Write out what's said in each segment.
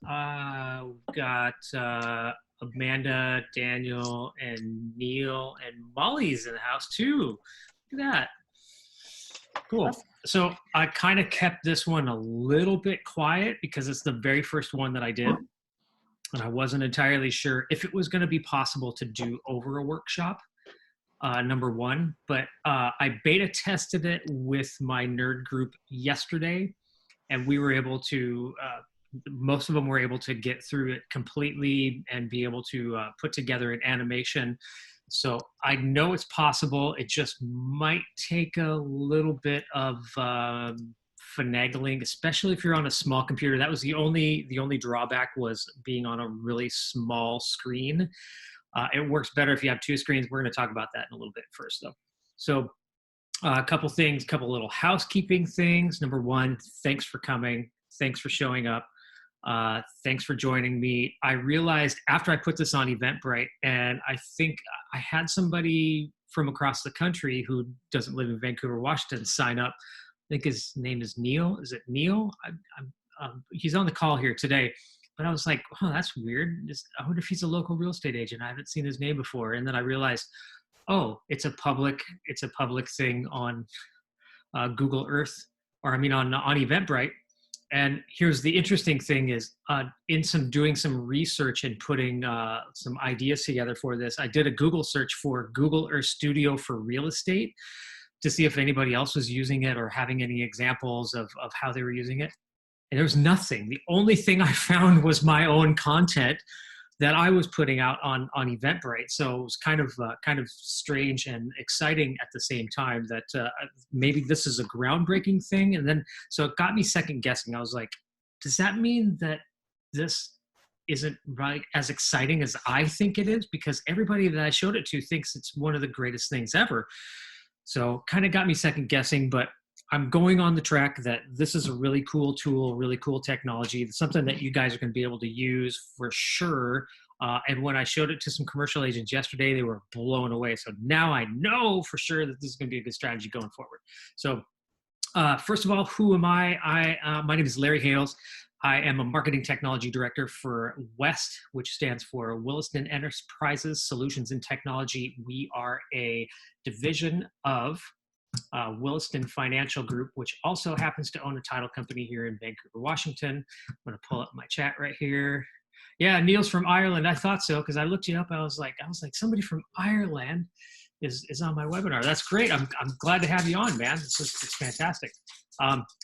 Got Amanda, Daniel, and Neil, and Molly's in the house too. Look at that. Cool. Awesome. So I kind of kept this one a little bit quiet because it's the very first one that I did. And I wasn't entirely sure if it was going to be possible to do over a workshop, number one. But I beta tested it with my nerd group yesterday, and we were able to most of them were able to get through it completely and be able to put together an animation. So I know it's possible. It just might take a little bit of finagling, especially if you're on a small computer. That was the only drawback, was being on a really small screen. It works better if you have two screens. We're going to talk about that in a little bit first, though. So a couple things, couple little housekeeping things. Number one, thanks for coming. Thanks for showing up. Thanks for joining me. I realized after I put this on Eventbrite, and I think I had somebody from across the country who doesn't live in Vancouver, Washington, sign up. I think his name is Neil. Is it Neil? He's on the call here today. But I was like, oh, that's weird. I wonder if he's a local real estate agent. I haven't seen his name before. And then I realized, oh, it's a public thing on Google Earth, or I mean on Eventbrite. And here's the interesting thing is, in doing some research and putting some ideas together for this, I did a Google search for Google Earth Studio for real estate to see if anybody else was using it or having any examples of how they were using it. And there was nothing. The only thing I found was my own content that I was putting out on Eventbrite. So it was kind of strange and exciting at the same time that maybe this is a groundbreaking thing. And then so it got me second guessing. I was like, does that mean that this isn't right as exciting as I think it is? Because everybody that I showed it to thinks it's one of the greatest things ever. So kind of got me second guessing, but I'm going on the track that this is a really cool tool, really cool technology. It's something that you guys are going to be able to use for sure. And when I showed it to some commercial agents yesterday, they were blown away. So now I know for sure that this is going to be a good strategy going forward. So first of all, who am I? My name is Larry Hales. I am a marketing technology director for WEST, which stands for Williston Enterprises Solutions and Technology. We are a division of Williston Financial Group, which also happens to own a title company here in Vancouver, Washington. I'm going to pull up my chat right here. Yeah, Neil's from Ireland. I thought so because I looked you up. I was like, somebody from Ireland is on my webinar. That's great. I'm glad to have you on, man. It's fantastic.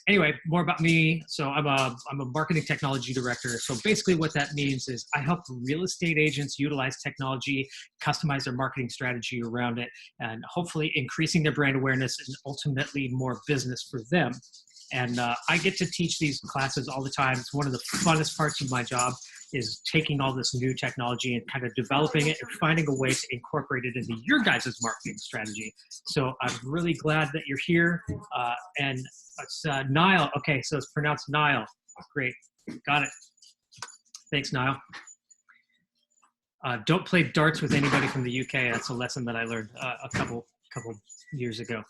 Anyway, more about me. So I'm a marketing technology director. So basically what that means is I help real estate agents utilize technology, customize their marketing strategy around it, and hopefully increasing their brand awareness and ultimately more business for them. And I get to teach these classes all the time. It's one of the funnest parts of my job, is taking all this new technology and kind of developing it and finding a way to incorporate it into your guys' marketing strategy. So I'm really glad that you're here. And it's Niall. Okay, so it's pronounced Niall. Great, got it. Thanks, Niall. Don't play darts with anybody from the UK. That's a lesson that I learned a couple years ago.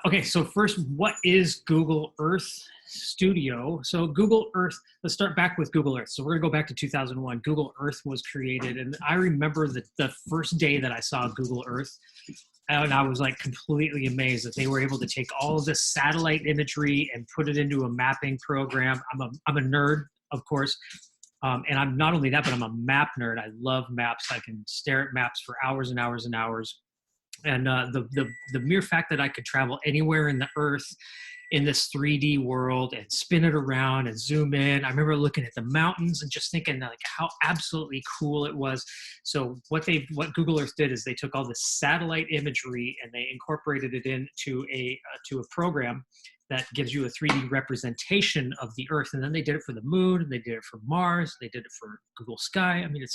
Okay, so first, what is Google Earth Studio? So Google Earth, let's start back with Google Earth. So we're gonna go back to 2001. Google Earth was created, and I remember the first day that I saw Google Earth, and I was like completely amazed that they were able to take all of this satellite imagery and put it into a mapping program. I'm a nerd, of course. And I'm not only that, but I'm a map nerd. I love maps. I can stare at maps for hours and hours and hours. And the mere fact that I could travel anywhere in the earth in this 3D world and spin it around and zoom in. I remember looking at the mountains and just thinking like how absolutely cool it was. So what Google Earth did is they took all the satellite imagery and they incorporated it into a program that gives you a 3D representation of the Earth. And then they did it for the moon, and they did it for Mars, they did it for Google Sky. I mean,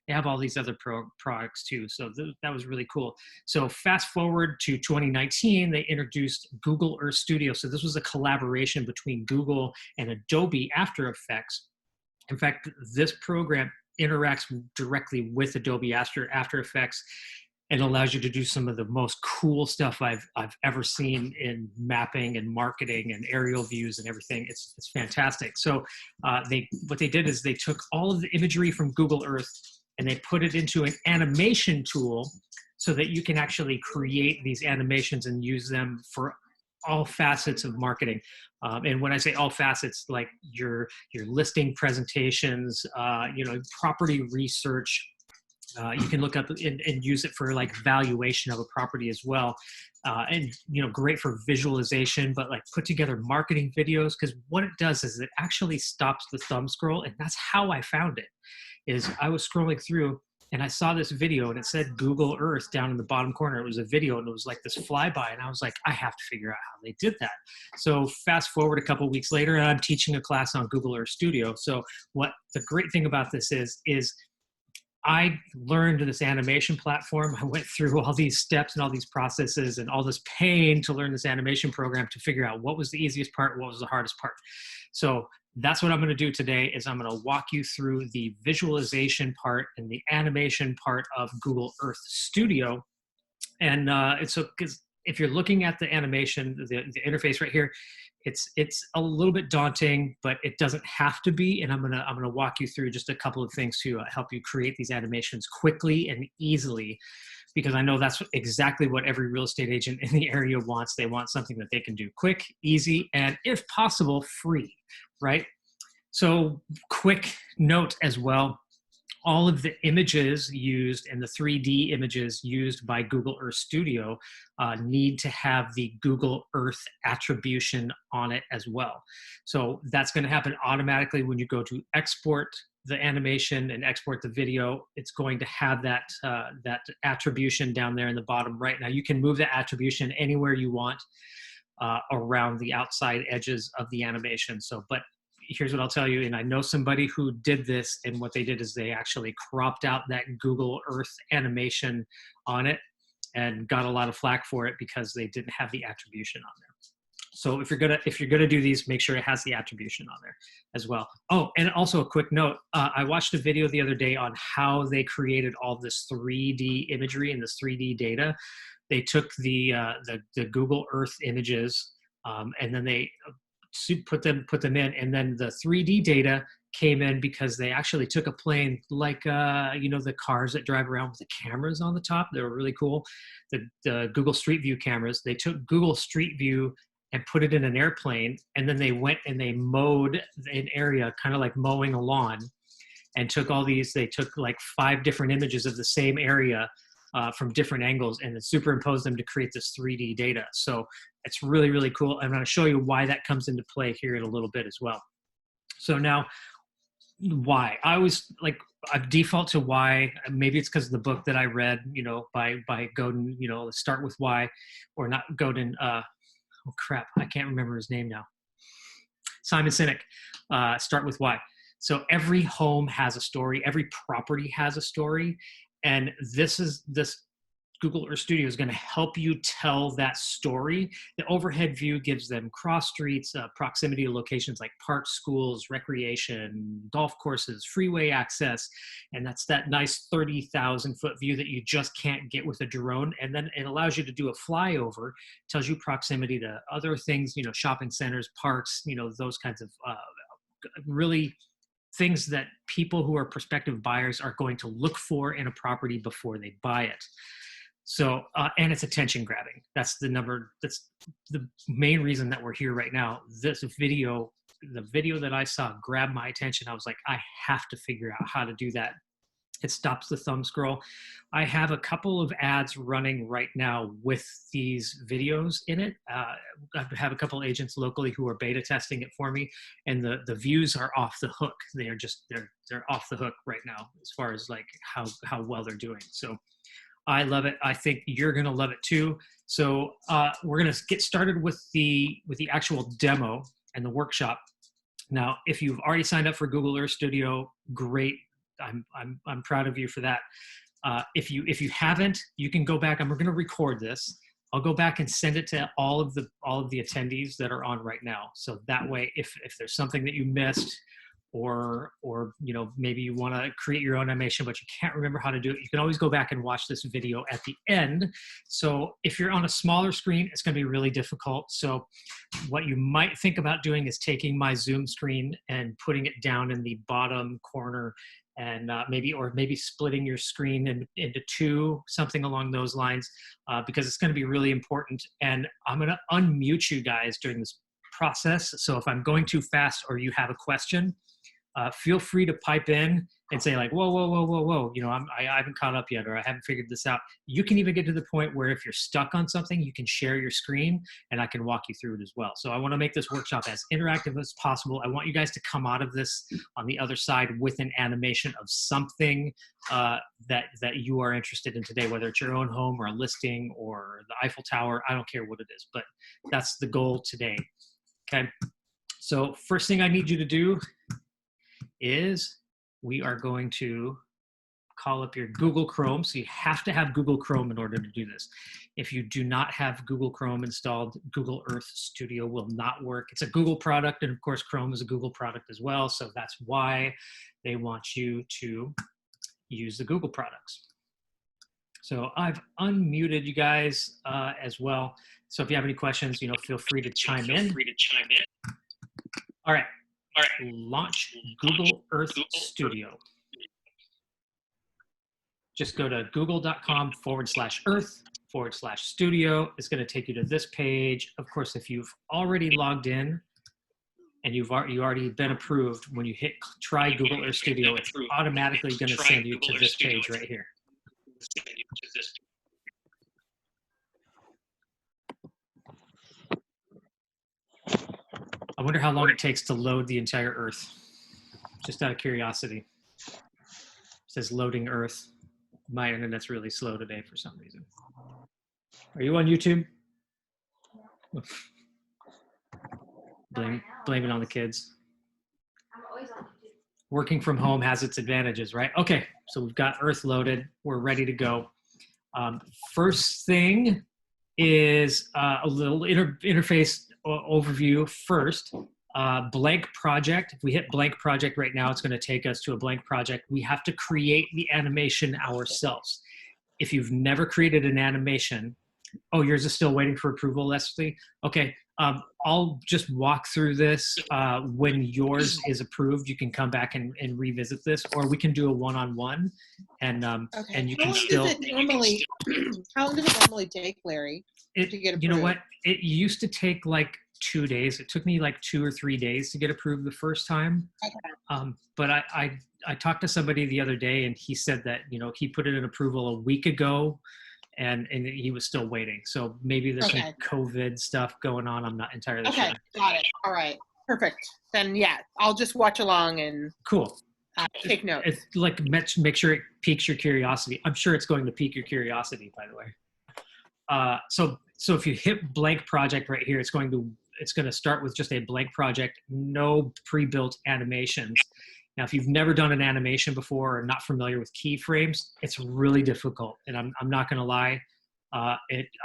they have all these other products too. So that was really cool. So fast forward to 2019, they introduced Google Earth Studio. So this was a collaboration between Google and Adobe After Effects. In fact, this program interacts directly with Adobe After Effects. and allows you to do some of the most cool stuff I've ever seen in mapping and marketing and aerial views and everything. It's fantastic. So what they did is they took all of the imagery from Google Earth and they put it into an animation tool so that you can actually create these animations and use them for all facets of marketing. And when I say all facets, like your listing presentations, property research, you can look up and use it for like valuation of a property as well. And, great for visualization, but like put together marketing videos, because what it does is it actually stops the thumb scroll. And that's how I found it, is I was scrolling through and I saw this video and it said Google Earth down in the bottom corner. It was a video and it was like this flyby. And I was like, I have to figure out how they did that. So fast forward a couple of weeks later, and I'm teaching a class on Google Earth Studio. So what the great thing about this is I learned this animation platform. I went through all these steps and all these processes and all this pain to learn this animation program to figure out what was the easiest part, what was the hardest part. So that's what I'm going to do today, is I'm going to walk you through the visualization part and the animation part of Google Earth Studio. And because if you're looking at the animation, the interface right here, it's a little bit daunting, but it doesn't have to be. And I'm gonna walk you through just a couple of things to help you create these animations quickly and easily, because I know that's exactly what every real estate agent in the area wants. They want something that they can do quick, easy, and if possible, free, right? So quick note as well, all of the images used and the 3D images used by Google Earth Studio need to have the Google Earth attribution on it as well. So that's going to happen automatically when you go to export the animation and export the video. It's going to have that attribution down there in the bottom right. Now you can move the attribution anywhere you want around the outside edges of the animation. So, but here's what I'll tell you, and I know somebody who did this, and what they did is they actually cropped out that Google Earth animation on it and got a lot of flack for it because they didn't have the attribution on there. So if you're gonna do these, make sure it has the attribution on there as well. Oh, and also a quick note, I watched a video the other day on how they created all this 3D imagery and this 3D data. They took the Google Earth images and then they put them in, and then the 3D data came in because they actually took a plane like the cars that drive around with the cameras on the top. They were really cool. The Google Street View cameras. They took Google Street View and put it in an airplane, and then they went and they mowed an area, kind of like mowing a lawn, and took all these. They took like 5 different images of the same area from different angles, and then superimposed them to create this 3D data. So it's really, really cool. I'm going to show you why that comes into play here in a little bit as well. So now, why? I default to why. Maybe it's because of the book that I read, by Godin, Start with Why, or not Godin. Oh crap, I can't remember his name now. Simon Sinek, Start with Why. So every home has a story. Every property has a story. And this Google Earth Studio is going to help you tell that story. The overhead view gives them cross streets, proximity to locations like parks, schools, recreation, golf courses, freeway access. And that's that nice 30,000 foot view that you just can't get with a drone. And then it allows you to do a flyover, tells you proximity to other things, shopping centers, parks, those kinds of really things that people who are prospective buyers are going to look for in a property before they buy it. So, and it's attention grabbing. That's the main reason that we're here right now. The video that I saw grabbed my attention. I was like, I have to figure out how to do that. It stops the thumb scroll. I have a couple of ads running right now with these videos in it. I have a couple of agents locally who are beta testing it for me, and the views are off the hook. They're off the hook right now as far as like how well they're doing. So I love it. I think you're going to love it too. So we're going to get started with the actual demo and the workshop. Now, if you've already signed up for Google Earth Studio, great. I'm proud of you for that. If you haven't, you can go back. We're going to record this. I'll go back and send it to all of the attendees that are on right now. So that way, if there's something that you missed, or you know, maybe you want to create your own animation but you can't remember how to do it, you can always go back and watch this video at the end. So if you're on a smaller screen, it's going to be really difficult. So what you might think about doing is taking my Zoom screen and putting it down in the bottom corner, and maybe splitting your screen into two, something along those lines, because it's going to be really important. And I'm going to unmute you guys during this process. So if I'm going too fast or you have a question, feel free to pipe in and say like, whoa, whoa, whoa, whoa, whoa, you know, I haven't caught up yet, or I haven't figured this out. You can even get to the point where if you're stuck on something, you can share your screen and I can walk you through it as well. So I want to make this workshop as interactive as possible. I want you guys to come out of this on the other side with an animation of something that you are interested in today, whether it's your own home or a listing or the Eiffel Tower. I don't care what it is, but that's the goal today. Okay. So first thing I need you to do is we are going to call up your Google Chrome. So you have to have Google Chrome in order to do this. If you do not have Google Chrome installed, Google Earth Studio will not work. It's a Google product, and of course Chrome is a Google product as well. So that's why they want you to use the Google products. So I've unmuted you guys as well. So if you have any questions, you know, feel free to chime in. All right. Launch Google Earth Studio. Just go to google.com/earth/studio. It's going to take you to this page. Of course, if you've already logged in and you've already been approved, when you hit try Google Earth Studio, it's automatically going to send you to this page right here. I wonder how long it takes to load the entire Earth. Just out of curiosity. It says loading Earth. My internet's really slow today for some reason. Are you on YouTube? Blame it on the kids. I'm always on YouTube. Working from home has its advantages, right? Okay, so we've got Earth loaded. We're ready to go. First thing is a little interface overview first. Blank project. If we hit blank project right now, it's going to take us to a blank project. We have to create the animation ourselves. If you've never created an animation, oh, yours is still waiting for approval, Leslie? Okay, I'll just walk through this. When yours is approved, you can come back and revisit this, or we can do a one-on-one, and Okay. and you How can long still. does it normally? How long does it normally take, Larry? To get You know approved? what? It used to take like 2 days. It took me like 2 or 3 days to get approved the first time. Okay. But I talked to somebody the other day, and he said that, you know, he put in an approval a week ago, and he was still waiting. So maybe there's some Okay. COVID stuff going on. I'm not entirely Okay, sure. got it. All right, perfect. Then yeah, I'll just watch along and Cool. take notes. It's like make sure it piques your curiosity. I'm sure it's going to pique your curiosity, by the way. So if you hit blank project right here, it's going to start with just a blank project, no pre-built animations. Now, if you've never done an animation before or not familiar with keyframes, it's really difficult. And I'm not going to lie. I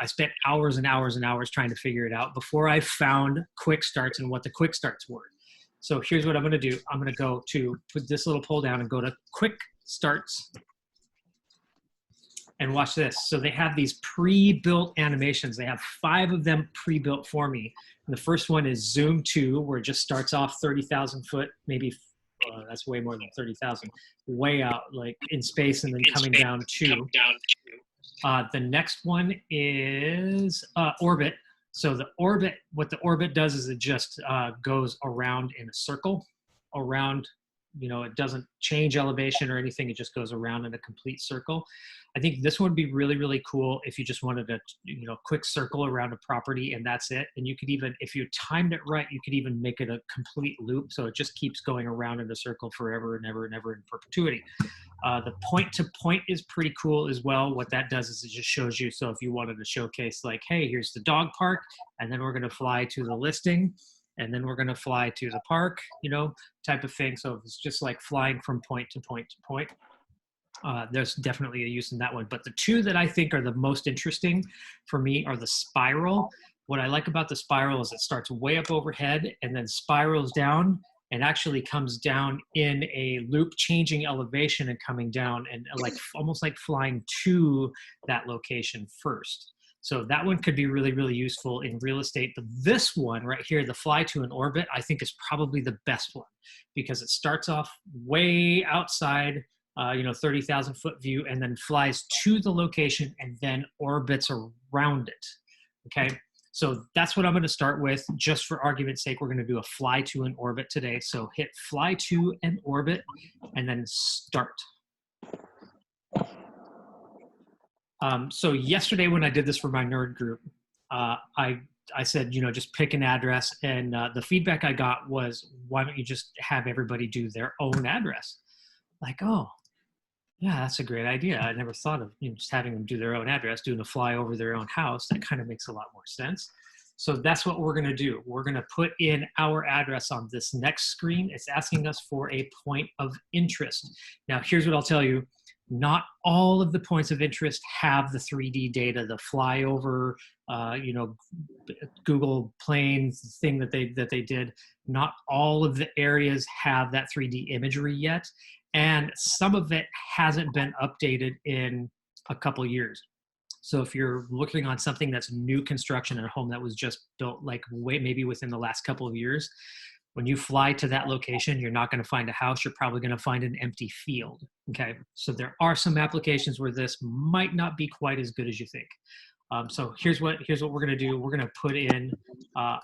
spent hours and hours and hours trying to figure it out before I found quick starts and what the quick starts were. So here's what I'm going to do. I'm going to go to put this little pull down and go to quick starts. And watch this. So they have these pre-built animations. They have 5 of them pre-built for me. And the first one is Zoom 2, where it just starts off 30,000 foot, maybe that's way more than 30,000, way out like in space, and then coming down 2. The next one is orbit. So the orbit, what the orbit does is it just goes around in a circle, around, you know, it doesn't change elevation or anything. It just goes around in a complete circle. I think this one would be really, really cool if you just wanted a, you know, quick circle around a property and that's it. And you could even, if you timed it right, you could even make it a complete loop. So it just keeps going around in a circle forever and ever and ever in perpetuity. The point to point is pretty cool as well. What that does is it just shows you. So if you wanted to showcase like, hey, here's the dog park, and then we're going to fly to the listing, and then we're going to fly to the park, you know, type of thing. So it's just like flying from point to point to point. There's definitely a use in that one. But the 2 that I think are the most interesting for me are the spiral. What I like about the spiral is it starts way up overhead and then spirals down and actually comes down in a loop, changing elevation and coming down, and like almost like flying to that location first. So that one could be really, really useful in real estate. But this one right here, the fly to an orbit, I think is probably the best one, because it starts off way outside, 30,000 foot view, and then flies to the location and then orbits around it. Okay. So that's what I'm going to start with. Just for argument's sake, we're going to do a fly to an orbit today. So hit fly to an orbit and then start. So yesterday when I did this for my nerd group, I said, just pick an address. And the feedback I got was, why don't you just have everybody do their own address? Like, oh, yeah, that's a great idea. I never thought of just having them do their own address, doing a fly over their own house. That kind of makes a lot more sense. So that's what we're going to do. We're going to put in our address on this next screen. It's asking us for a point of interest. Now, here's what I'll tell you. Not all of the points of interest have the 3D data, the flyover, Google planes thing that they did. Not all of the areas have that 3D imagery yet. And some of it hasn't been updated in a couple years. So if you're looking on something that's new construction in a home that was just built like maybe within the last couple of years, when you fly to that location, you're not going to find a house. You're probably going to find an empty field. Okay. So there are some applications where this might not be quite as good as you think. So here's what we're going to do. We're going to put in, I'm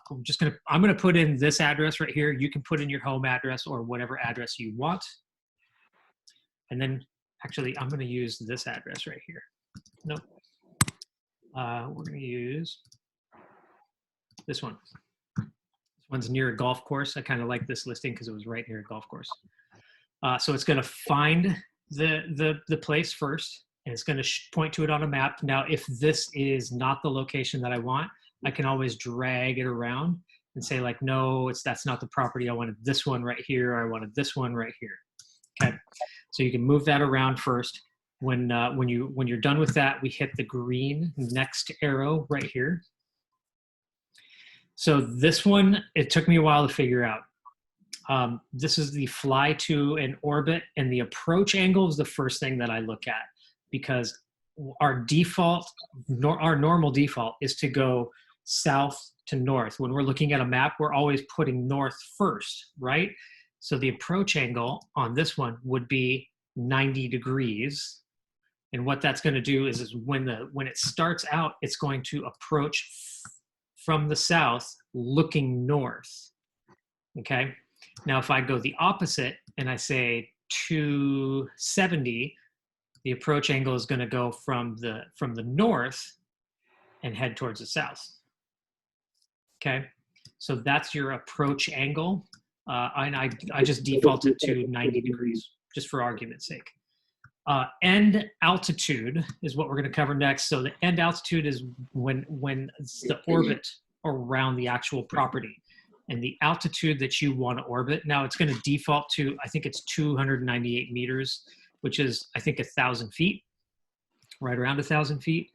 going to put in this address right here. You can put in your home address or whatever address you want. And then actually, I'm going to use this address right here. Nope. We're going to use this one. This one's near a golf course. I kind of like this listing because it was right near a golf course. So it's going to find the place first, and it's going to point to it on a map. Now, if this is not the location that I want, I can always drag it around and say like, no, that's not the property. I wanted this one right here. I wanted this one right here. Okay. So you can move that around first. When you're done with that, we hit the green next arrow right here. So this one, it took me a while to figure out. This is the fly to an orbit, and the approach angle is the first thing that I look at, because our normal default is to go south to north. When we're looking at a map, we're always putting north first, right? So the approach angle on this one would be 90 degrees. And what that's going to do is when it starts out, it's going to approach from the south looking north. Okay. Now, if I go the opposite and I say 270, the approach angle is going to go from the north and head towards the south. Okay. So that's your approach angle. And I just defaulted to 90 degrees just for argument's sake. End altitude is what we're going to cover next. So the end altitude is when it's the orbit around the actual property, and the altitude that you want to orbit. Now it's going to default to, I think it's 298 meters, which is, I think, 1,000 feet, right around 1,000 feet.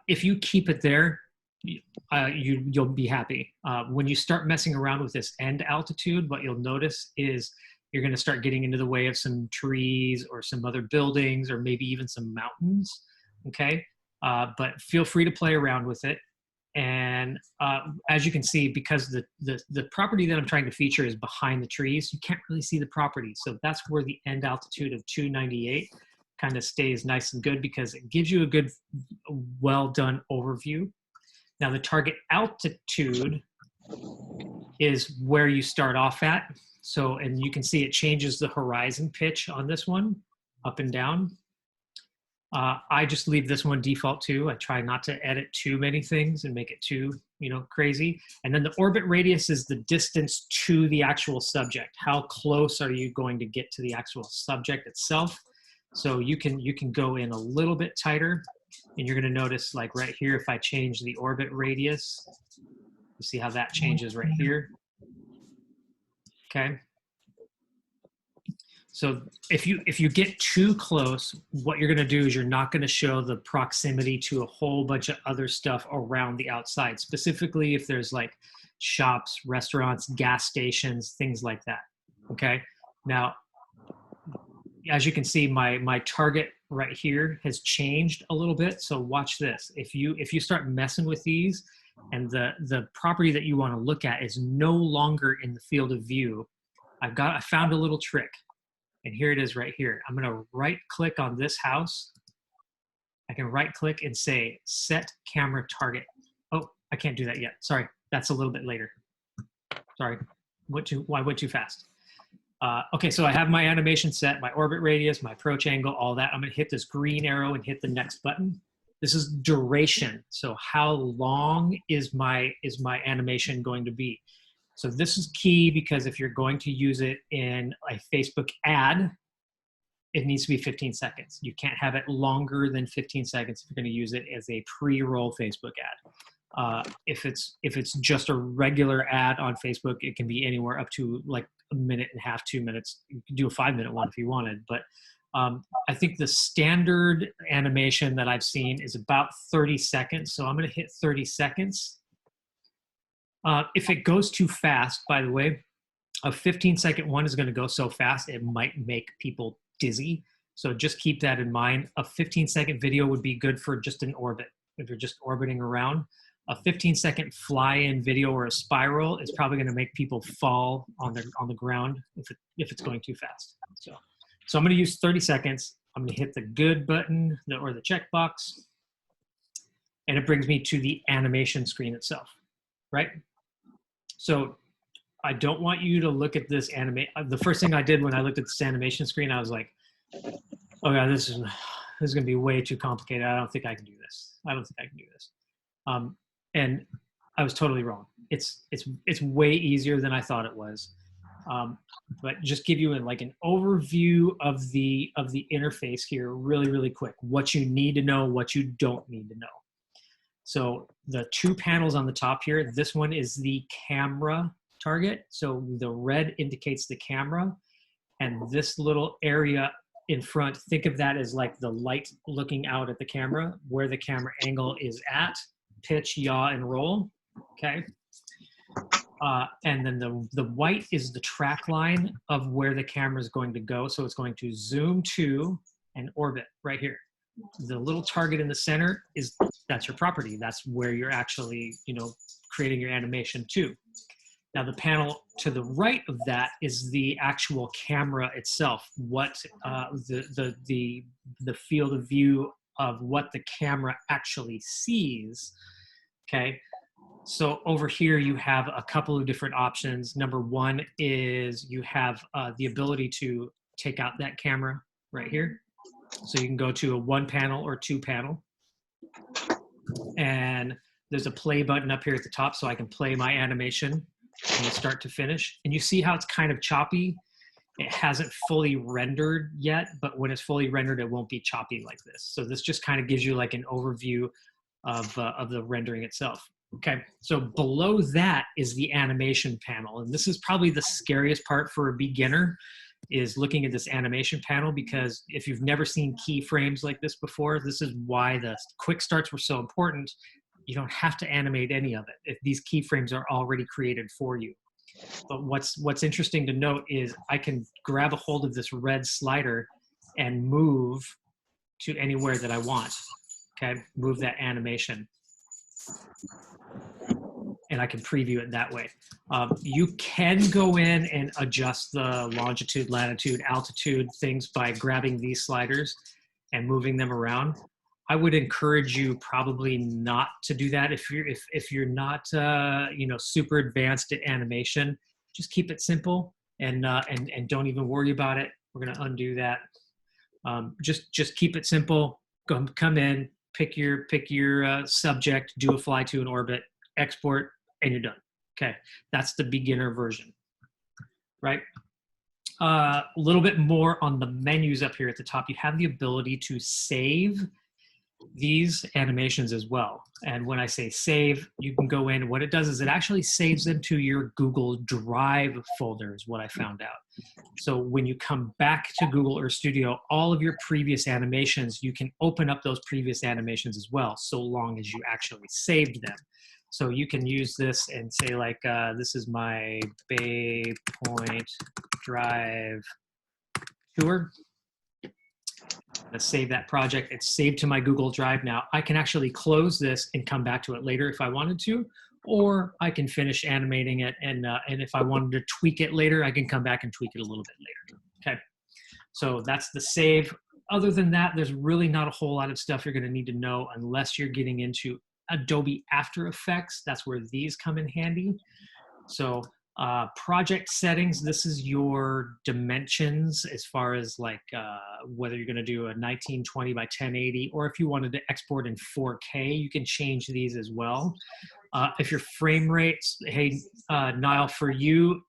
If you keep it there, you'll be happy. When you start messing around with this end altitude, what you'll notice is you're going to start getting into the way of some trees or some other buildings or maybe even some mountains. Okay. But feel free to play around with it. And as you can see, because the property that I'm trying to feature is behind the trees, you can't really see the property. So that's where the end altitude of 298 kind of stays nice and good, because it gives you a good, well done overview. Now the target altitude is where you start off at. So, and you can see it changes the horizon pitch on this one, up and down. I just leave this one default too. I try not to edit too many things and make it too, crazy. And then the orbit radius is the distance to the actual subject. How close are you going to get to the actual subject itself? So you can go in a little bit tighter, and you're going to notice, like right here, if I change the orbit radius, you see how that changes right here. Okay. So if you get too close, what you're going to do is you're not going to show the proximity to a whole bunch of other stuff around the outside, specifically if there's like shops, restaurants, gas stations, things like that. Okay. Now, as you can see, my target right here has changed a little bit. So watch this. If you start messing with these and the property that you want to look at is no longer in the field of view, I found a little trick. And here it is right here. I'm going to right click on this house. I can right click and say set camera target. Oh, I can't do that yet. Sorry. That's a little bit later. Sorry. I went too fast. Okay, so I have my animation set, my orbit radius, my approach angle, all that. I'm going to hit this green arrow and hit the next button. This is duration. So how long is my animation going to be? So this is key because if you're going to use it in a Facebook ad, it needs to be 15 seconds. You can't have it longer than 15 seconds if you're going to use it as a pre-roll Facebook ad. If it's just a regular ad on Facebook, it can be anywhere up to like a minute and a half, 2 minutes. You can do a 5-minute one if you wanted, but I think the standard animation that I've seen is about 30 seconds. So I'm going to hit 30 seconds. If it goes too fast, by the way, a 15-second one is going to go so fast it might make people dizzy. So just keep that in mind. A 15-second video would be good for just an orbit. If you're just orbiting around, a 15-second fly-in video or a spiral is probably going to make people fall on the ground if it's going too fast. So I'm going to use 30 seconds. I'm going to hit the good button or the checkbox, and it brings me to the animation screen itself, right? So I don't want you to look at this the first thing I did when I looked at this animation screen, I was like, oh God, this is going to be way too complicated. I don't think I can do this. And I was totally wrong. It's way easier than I thought it was. But just give you an overview of the interface here really, really quick. What you need to know, what you don't need to know. So the 2 panels on the top here, this one is the camera target. So the red indicates the camera, and this little area in front, think of that as like the light looking out at the camera, where the camera angle is at, pitch, yaw, and roll, okay? And then the white is the track line of where the camera is going to go. So it's going to zoom to and orbit right here. The little target in the center that's your property. That's where you're actually, creating your animation to. Now the panel to the right of that is the actual camera itself. What the field of view of what the camera actually sees. Okay. So over here you have a couple of different options. Number one is you have the ability to take out that camera right here. So you can go to a 1 panel or 2 panel. And there's a play button up here at the top so I can play my animation from start to finish. And you see how it's kind of choppy. It hasn't fully rendered yet, but when it's fully rendered, it won't be choppy like this. So this just kind of gives you like an overview of the rendering itself. Okay, so below that is the animation panel. And this is probably the scariest part for a beginner, is looking at this animation panel, because if you've never seen keyframes like this before, this is why the quick starts were so important. You don't have to animate any of it if these keyframes are already created for you. But what's interesting to note is I can grab a hold of this red slider and move to anywhere that I want. Okay, move that animation. And I can preview it that way. You can go in and adjust the longitude, latitude, altitude things by grabbing these sliders and moving them around. I would encourage you probably not to do that if you're not super advanced at animation. Just keep it simple and don't even worry about it. We're gonna undo that. Just keep it simple. Come in, pick your subject, do a fly to an orbit, export, and you're done. Okay, that's the beginner version, right? A little bit more on the menus up here at the top. You have the ability to save these animations as well. And when I say save, you can go in. What it does is it actually saves them to your Google Drive folder, is what I found out. So when you come back to Google Earth Studio, all of your previous animations, you can open up those previous animations as well, so long as you actually saved them. So you can use this and say like, this is my Bay Point Drive tour. I'm gonna save that project. It's saved to my Google Drive now. I can actually close this and come back to it later if I wanted to, or I can finish animating it, and if I wanted to tweak it later, I can come back and tweak it a little bit later. Okay, so that's the save. Other than that, there's really not a whole lot of stuff you're going to need to know unless you're getting into Adobe After Effects. That's where these come in handy. So project settings, this is your dimensions as far as like whether you're going to do a 1920 by 1080, or if you wanted to export in 4K, you can change these as well. If your frame rates, hey, Niall, for you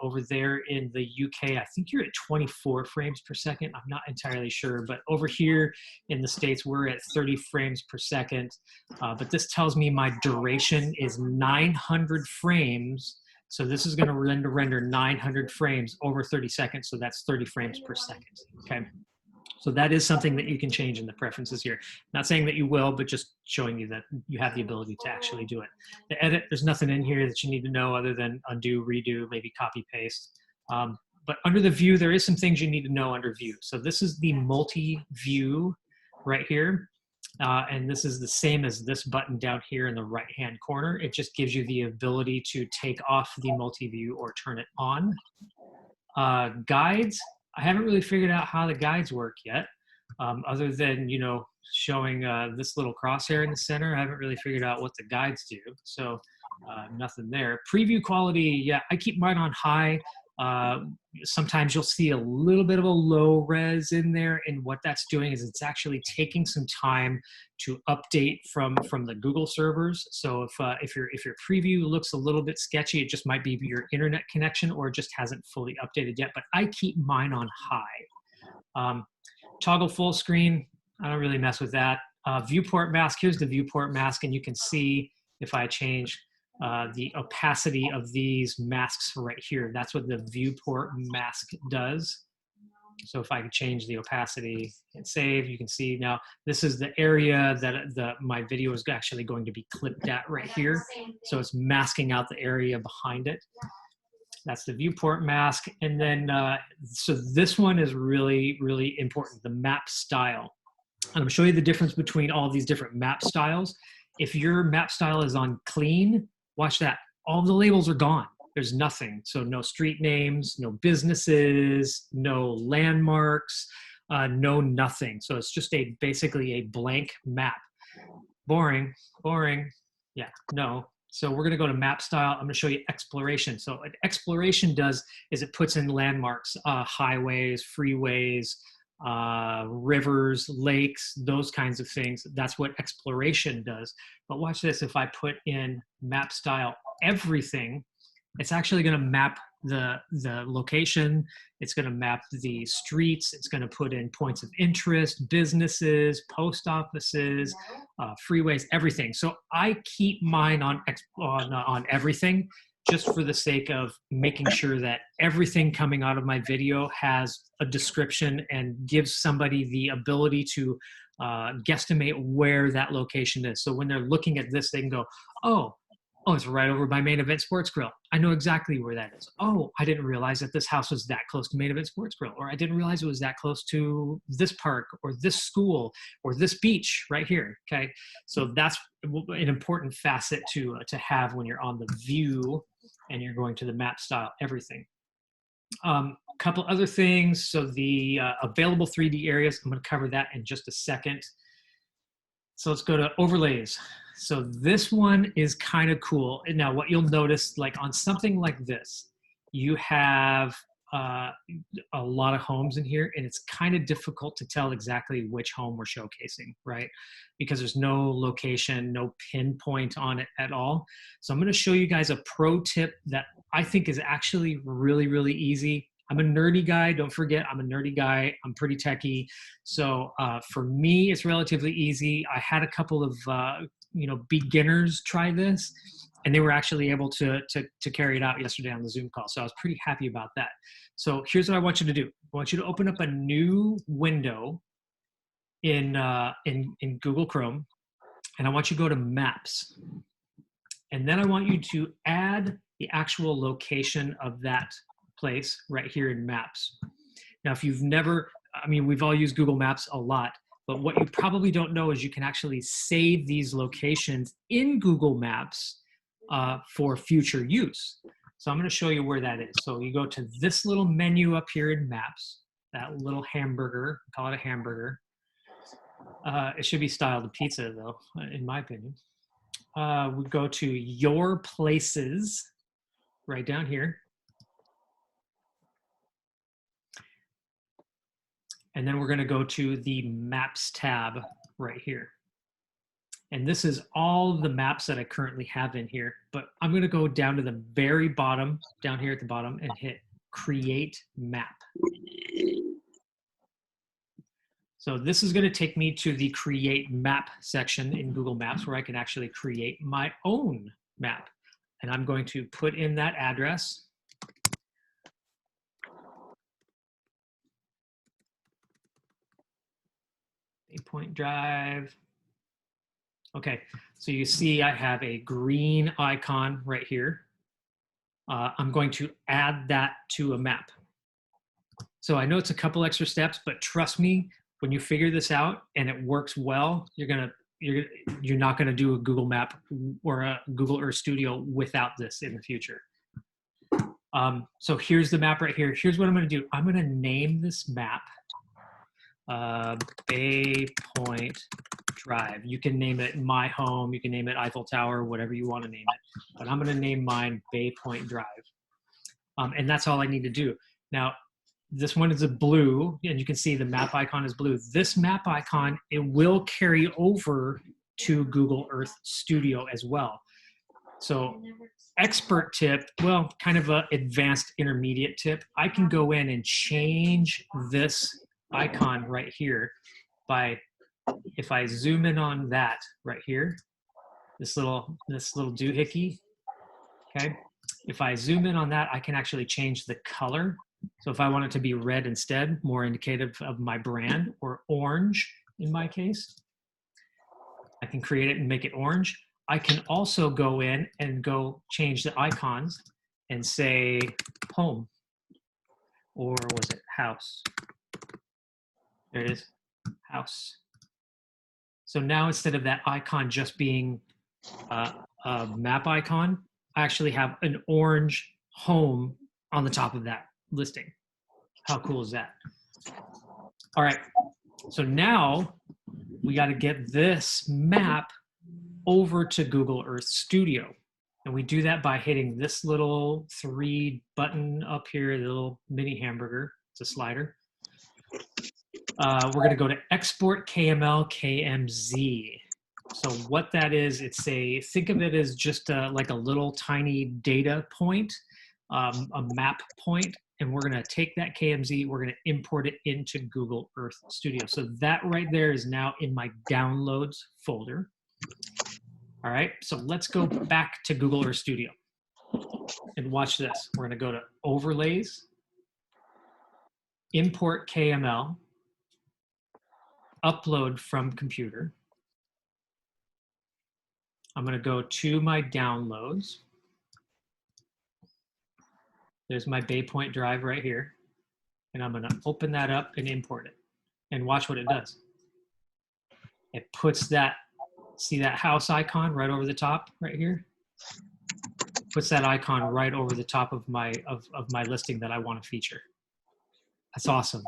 over there in the UK, I think you're at 24 frames per second. I'm not entirely sure, but over here in the States, we're at 30 frames per second. But this tells me my duration is 900 frames. So this is going to render 900 frames over 30 seconds. So that's 30 frames per second. Okay. So that is something that you can change in the preferences here. Not saying that you will, but just showing you that you have the ability to actually do it. The edit, there's nothing in here that you need to know other than undo, redo, maybe copy, paste. But under the view, there is some things you need to know under view. So this is the multi-view right here. And this is the same as this button down here in the right-hand corner. It just gives you the ability to take off the multi-view or turn it on. Guides, I haven't really figured out how the guides work yet, other than, you know, showing this little crosshair in the center. I haven't really figured out what the guides do, so nothing there. Preview quality, yeah, I keep mine on high. Sometimes you'll see a little bit of a low res in there, and what that's doing is it's actually taking some time to update from the Google servers. So if your preview looks a little bit sketchy, it just might be your internet connection, or it just hasn't fully updated yet. But I keep mine on high. Toggle full screen, I don't really mess with that. Viewport mask, here's the viewport mask, and you can see if I change the opacity of these masks right here. That's what the viewport mask does. So if I could change the opacity and save, you can see now this is the area that my video is actually going to be clipped at right here. So it's masking out the area behind it. That's the viewport mask. And then, so this one is really, really important, the map style. I'm going to show you the difference between all these different map styles. If your map style is on clean, watch that. All the labels are gone. There's nothing. So no street names, no businesses, no landmarks, no nothing. So it's just basically a blank map. Boring, boring. Yeah, no. So we're going to go to map style. I'm going to show you exploration. So what exploration does is it puts in landmarks, highways, freeways, rivers, lakes, those kinds of things. That's what exploration does. But watch this. If I put in map style everything, it's actually going to map the location. It's going to map the streets. It's going to put in points of interest, businesses, post offices, freeways, everything. So I keep mine on everything, just for the sake of making sure that everything coming out of my video has a description and gives somebody the ability to guesstimate where that location is. So when they're looking at this, they can go, oh, it's right over by Main Event Sports Grill. I know exactly where that is. Oh, I didn't realize that this house was that close to Main Event Sports Grill, or I didn't realize it was that close to this park or this school or this beach right here, okay? So that's an important facet to have when you're on the view and you're going to the map style, everything. Couple other things. So the available 3D areas, I'm going to cover that in just a second. So let's go to overlays. So this one is kind of cool. And now what you'll notice, like on something like this, you have a lot of homes in here, and it's kind of difficult to tell exactly which home we're showcasing, right? Because there's no location, no pinpoint on it at all. So I'm going to show you guys a pro tip that I think is actually really, really easy. I'm a nerdy guy. Don't forget, I'm a nerdy guy. I'm pretty techie. So for me, it's relatively easy. I had a couple of beginners try this, and they were actually able to carry it out yesterday on the Zoom call. So I was pretty happy about that. So here's what I want you to do. I want you to open up a new window in Google Chrome, and I want you to go to Maps. And then I want you to add the actual location of that place right here in Maps. Now, if you've never, we've all used Google Maps a lot, but what you probably don't know is you can actually save these locations in Google Maps for future use. So I'm going to show you where that is. So you go to this little menu up here in Maps, that little hamburger, call it a hamburger. It should be styled a pizza though, in my opinion. We go to Your Places, right down here. And then we're going to go to the Maps tab right here. And this is all the maps that I currently have in here, but I'm going to go down to the very bottom, down here at the bottom, and hit Create Map. So this is going to take me to the Create Map section in Google Maps where I can actually create my own map. And I'm going to put in that address. Bay Point Drive. Okay, so you see I have a green icon right here. I'm going to add that to a map. So I know it's a couple extra steps, but trust me, when you figure this out and it works well, you're not gonna do a Google Map or a Google Earth Studio without this in the future. So here's the map right here. Here's what I'm gonna do. I'm gonna name this map Bay Point Drive. You can name it My Home, you can name it Eiffel Tower, whatever you want to name it. But I'm going to name mine Bay Point Drive. And that's all I need to do. Now, this one is a blue, and you can see the map icon is blue. This map icon, it will carry over to Google Earth Studio as well. So expert tip, well, kind of an advanced intermediate tip. I can go in and change this icon right here by, if I zoom in on that right here, this little doohickey, okay? If I zoom in on that, I can actually change the color. So if I want it to be red instead, more indicative of my brand, or orange in my case, I can create it and make it orange. I can also go in and go change the icons and say home, or was it house? There it is, house. So now instead of that icon just being a map icon, I actually have an orange home on the top of that listing. How cool is that? All right, so now we got to get this map over to Google Earth Studio. And we do that by hitting this little 3 button up here, the little mini hamburger. It's a slider. We're going to go to Export KML KMZ. So what that is, think of it as just like a little tiny data point, a map point, and we're going to take that KMZ, we're going to import it into Google Earth Studio. So that right there is now in my downloads folder. All right, so let's go back to Google Earth Studio and watch this. We're going to go to Overlays, Import KML, Upload from Computer. I'm going to go to my downloads. There's my Bay Point Drive right here. And I'm going to open that up and import it. And watch what it does. It puts that, see that house icon right over the top right here? Puts that icon right over the top of my listing that I want to feature. That's awesome.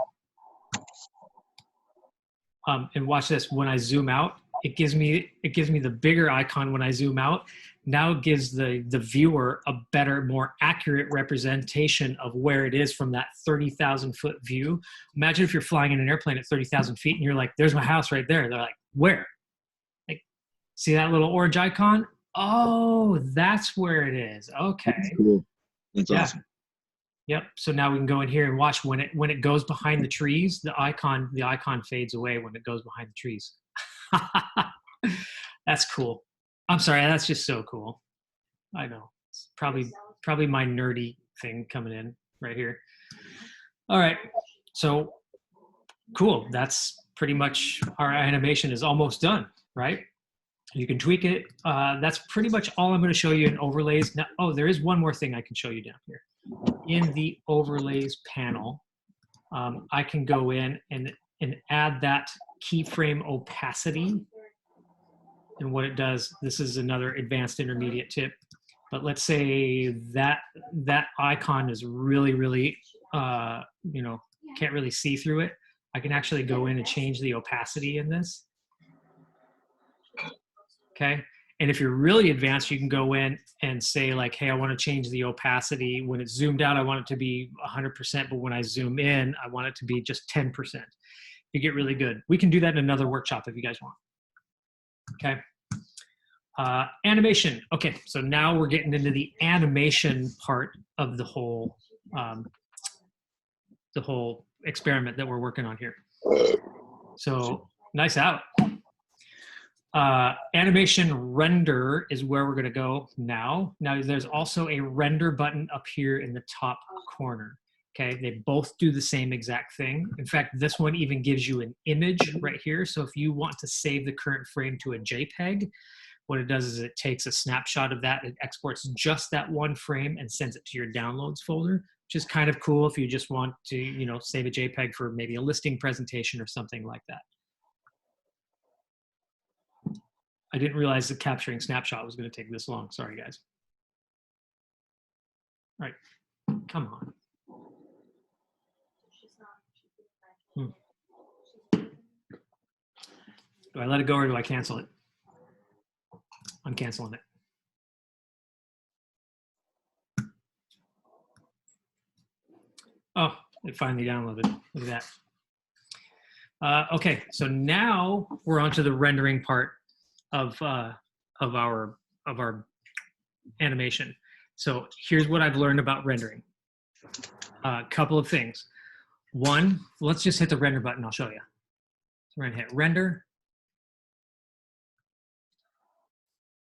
And watch this, when I zoom out, it gives me the bigger icon when I zoom out. Now it gives the viewer a better, more accurate representation of where it is from that 30,000 foot view. Imagine if you're flying in an airplane at 30,000 feet and you're like, there's my house right there. They're like, where? Like, see that little orange icon? Oh, that's where it is. Okay. That's cool. That's awesome. Yep. So now we can go in here and watch when it goes behind the trees, the icon fades away when it goes behind the trees. That's cool. I'm sorry, that's just so cool. I know. It's probably my nerdy thing coming in right here. All right. So cool. That's pretty much our animation is almost done, right? You can tweak it. That's pretty much all I'm going to show you in overlays. Now, oh, there is one more thing I can show you down here. In the overlays panel, I can go in and add that keyframe opacity. And what it does, this is another advanced intermediate tip. But let's say that icon is really, really, you know, can't really see through it. I can actually go in and change the opacity in this. Okay. And if you're really advanced, you can go in and say like, hey, I want to change the opacity. When it's zoomed out, I want it to be 100%, but when I zoom in, I want it to be just 10%. You get really good. We can do that in another workshop if you guys want. Okay. Animation. Okay, so now we're getting into the animation part of the whole experiment that we're working on here. So nice out. Animation render is where we're going to go now. Now there's also a render button up here in the top corner. Okay, they both do the same exact thing. In fact, this one even gives you an image right here. So if you want to save the current frame to a JPEG, what it does is it takes a snapshot of that, it exports just that one frame and sends it to your downloads folder, which is kind of cool if you just want to, you know, save a JPEG for maybe a listing presentation or something like that. I didn't realize that capturing snapshot was going to take this long. Sorry, guys. All right, come on. Do I let it go or do I cancel it? I'm canceling it. Oh, it finally downloaded. Look at that. Okay, so now we're on to the rendering part of our animation. So here's what I've learned about rendering. A couple of things. One, let's just hit the render button. I'll show you. So we're gonna hit render.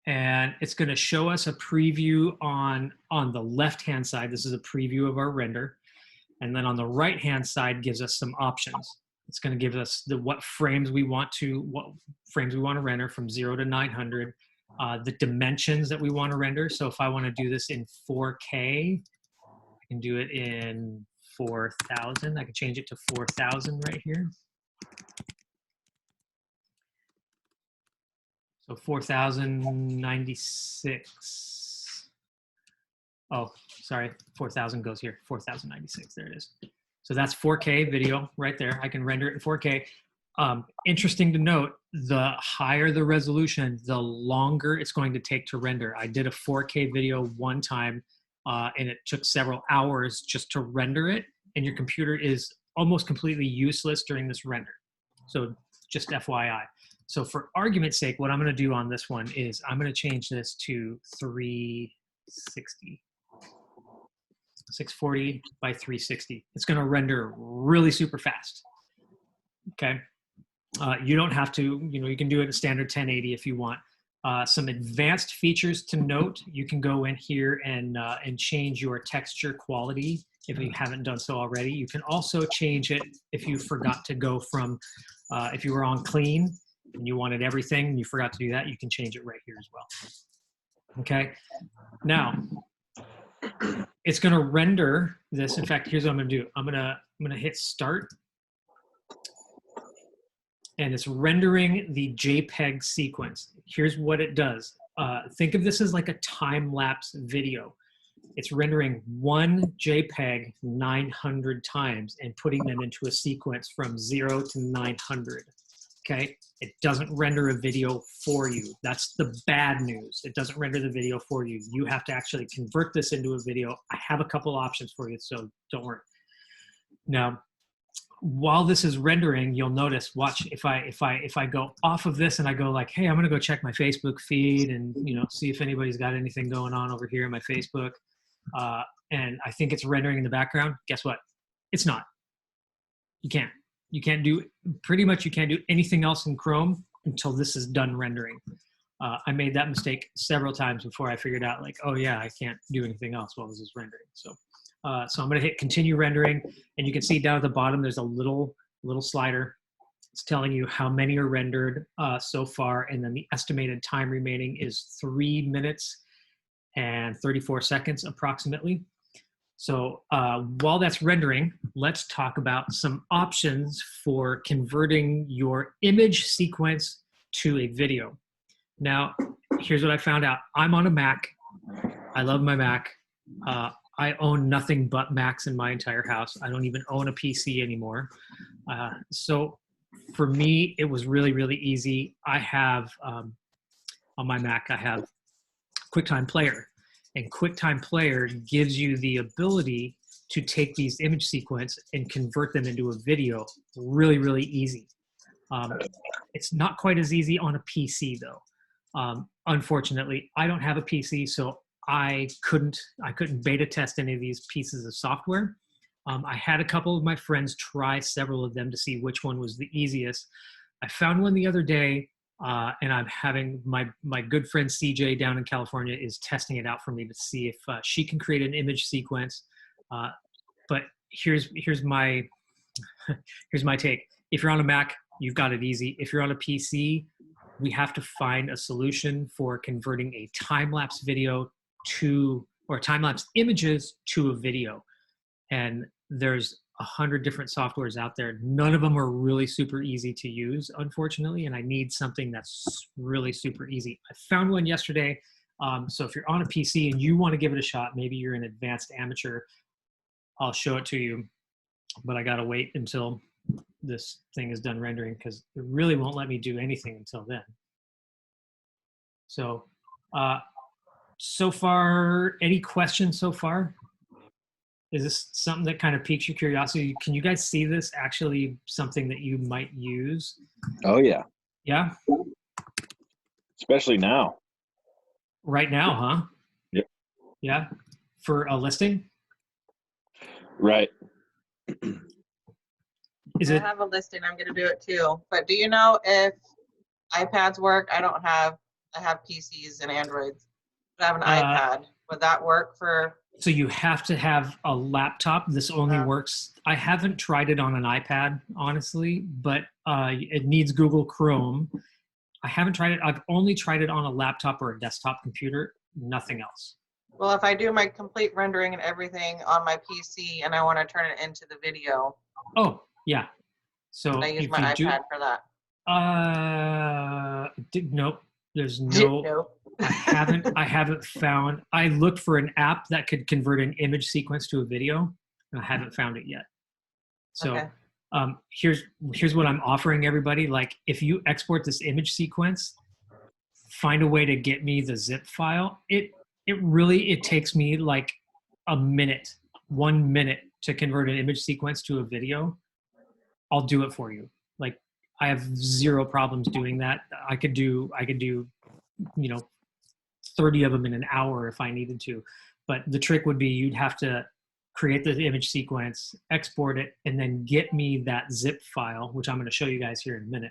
And it's going to show us a preview on the left-hand side. This is a preview of our render. And then on the right-hand side gives us some options. It's going to give us what frames we want to render from 0 to 900, the dimensions that we want to render. So if I want to do this in 4K, I can do it in 4000. I can change it to 4000 right here. So 4096. Oh, sorry, 4000 goes here. 4096, there it is. So that's 4K video right there. I can render it in 4K. Interesting to note, the higher the resolution, the longer it's going to take to render. I did a 4K video one time, and it took several hours just to render it, and your computer is almost completely useless during this render. So just FYI. So for argument's sake, what I'm going to do on this one is I'm going to change this to 360. 640 by 360. It's going to render really super fast. Okay. You don't have to, you know, you can do it in standard 1080 if you want. Some advanced features to note, you can go in here and change your texture quality if you haven't done so already. You can also change it if you forgot to go from, if you were on clean and you wanted everything and you forgot to do that, you can change it right here as well. Okay. Now, it's going to render this. In fact, here's what I'm going to do. I'm going to hit start. And it's rendering the JPEG sequence. Here's what it does. Think of this as like a time-lapse video. It's rendering one JPEG 900 times and putting them into a sequence from 0 to 900. Okay, it doesn't render a video for you. That's the bad news. It doesn't render the video for you. You have to actually convert this into a video. I have a couple options for you, so don't worry. Now, while this is rendering, you'll notice, watch, if I go off of this and I go like, hey, I'm gonna go check my Facebook feed and, you know, see if anybody's got anything going on over here in my Facebook. and I think it's rendering in the background. Guess what? It's not. You can't. You can't do, pretty much you can't do anything else in Chrome until this is done rendering. I made that mistake several times before I figured out, like, oh yeah, I can't do anything else while this is rendering. So I'm going to hit continue rendering, and you can see down at the bottom there's a little slider. It's telling you how many are rendered so far, and then the estimated time remaining is 3 minutes and 34 seconds approximately. So while that's rendering, let's talk about some options for converting your image sequence to a video. Now, here's what I found out. I'm on a Mac. I love my Mac. I own nothing but Macs in my entire house. I don't even own a PC anymore. So for me, it was really, really easy. I have, on my Mac, I have QuickTime Player. And QuickTime Player gives you the ability to take these image sequence and convert them into a video really, really easy. It's not quite as easy on a PC though. Unfortunately, I don't have a PC, so I couldn't beta test any of these pieces of software. I had a couple of my friends try several of them to see which one was the easiest. I found one the other day, and I'm having my good friend CJ down in California is testing it out for me to see if she can create an image sequence. But here's my here's my take. If you're on a Mac, you've got it easy. If you're on a PC, we have to find a solution for converting a time-lapse video to, or time-lapse images to a video. And there's 100 different softwares out there. None of them are really super easy to use, unfortunately, and I need something that's really super easy. I found one yesterday. So if you're on a PC and you want to give it a shot, maybe you're an advanced amateur, I'll show it to you, but I gotta wait until this thing is done rendering because it really won't let me do anything until then. So, so far, any questions so far? Is this something that kind of piques your curiosity? Can you guys see this actually something that you might use? Oh yeah. Yeah? Especially now. Right now, huh? Yep. Yeah? For a listing? Right. Is I it? have a listing. I'm going to do it too. But do you know if iPads work? I have PCs and Androids, but I have an iPad. Would that work for? So you have to have a laptop. This only works. I haven't tried it on an iPad, honestly, but it needs Google Chrome. I haven't tried it. I've only tried it on a laptop or a desktop computer, nothing else. Well, if I do my complete rendering and everything on my PC and I want to turn it into the video, Oh, yeah. So I use if my you iPad for that. nope. There's no. Nope. I haven't found. I looked for an app that could convert an image sequence to a video, and I haven't found it yet. So, Okay. Here's what I'm offering everybody. Like, if you export this image sequence, find a way to get me the zip file. It takes me like a minute, 1 minute to convert an image sequence to a video. I'll do it for you. Like, I have zero problems doing that. I could do, 30 of them in an hour if I needed to. But the trick would be you'd have to create the image sequence, export it, and then get me that zip file, which I'm going to show you guys here in a minute.